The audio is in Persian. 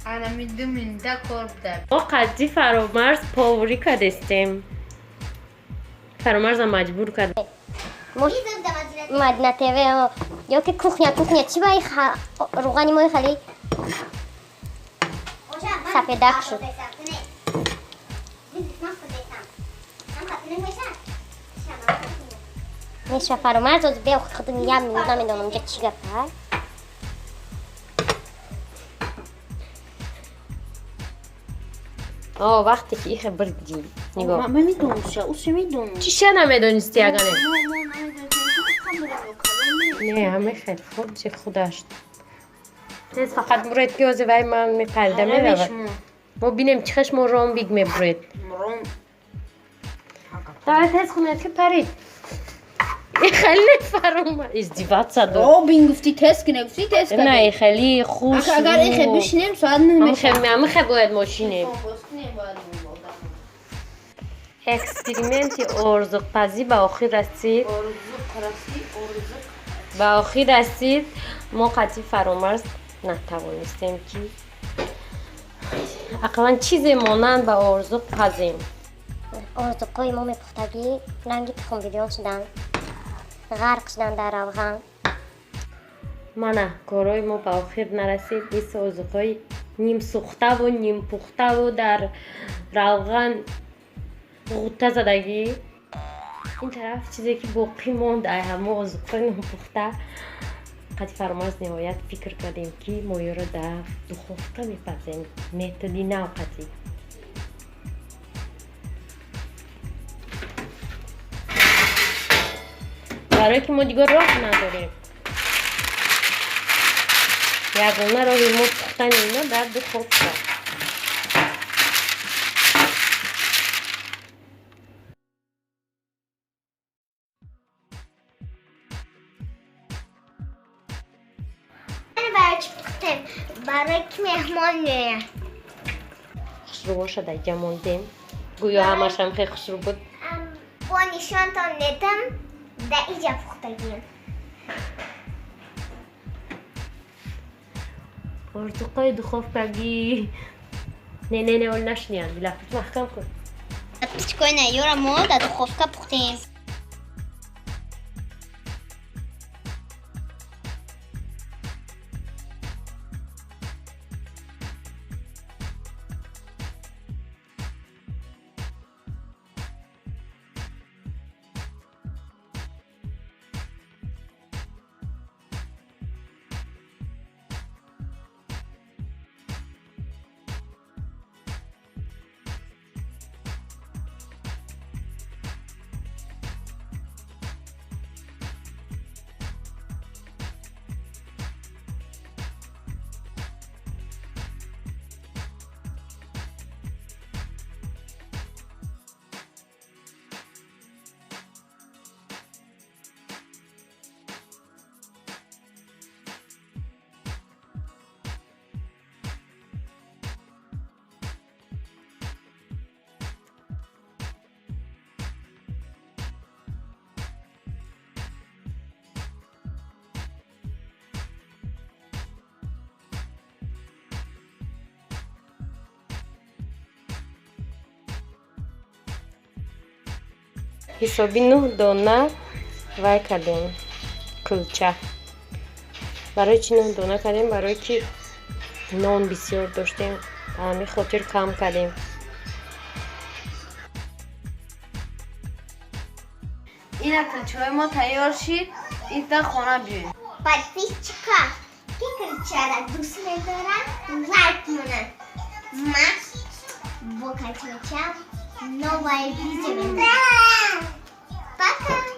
Ana میدونم ده کار بوده. ما قضی فرامرز پاوری کردیم. فرامرز هم مجبور کرد. مدینه تیوه یا که کوخنیا چی باید روغنی مای خالی سفیدک شد. میشه فرامرز از بیا خود میگم نمیدونم اونجا چی گفته. وقتی که این خبر دیدی نگاه من میدونم چی میدونم. چی شد نمیدونستی اگه نه همه خیلی خوب چه خودش تیز فقط مرد گیازه وای من میپرده میرود ما بینیم چه خشم رام بیگ میبرد داره تیز خونه که پرید این خیلی فرامرز ازدیوات صدو بین گفتی تست کنه نه این خیلی خوش اگر این خیلی بشینیم ساعت نمیشه همه خیلی باید ماشینه اکسپریمنتی ارزق پزی به آخر رسید ما قطعی فرامرز نتوانستیم که اقلا چیزی مانند به ارزق پزیم ارزقای ما پختگی رنگی تخم بیلیون شدن غرق شدن در روغن نه کارای ما به آخر نرسید بیس ارزقای نیم سوخته و نیم پخته و در روغن غوطه زدگی این طرف چیزی که باقی موند همه ارزقای نپخته قطعی فرامرز نهایت فکر کردیم که مایه را در دخفته میپزیم متدی نو قطعی برای که ما دیگه راه نداریم یگانه راهی ما پختن اینا در دخفته برای که مهمان میه خسرو شده اینجا موندیم گویا همش هم خیلی خسرو بود با نشان تا ندم در اینجا پختگیم ارزقای دخفتگی نه اول نشنیم بلافت محکم کن پیچکای نیاره ما در دخفته پختیم حسابی 9 دانه وای کردیم کلچه برای چی 9 دانه کردیم برای که نان بسیار داشتیم همین خاطر کم کردیم این کلچه ما تیار شد این تا خانه بیاییم подписчика که کلچه را دوست ندارن لایک مونن ما با کلچه новое видео. Пока!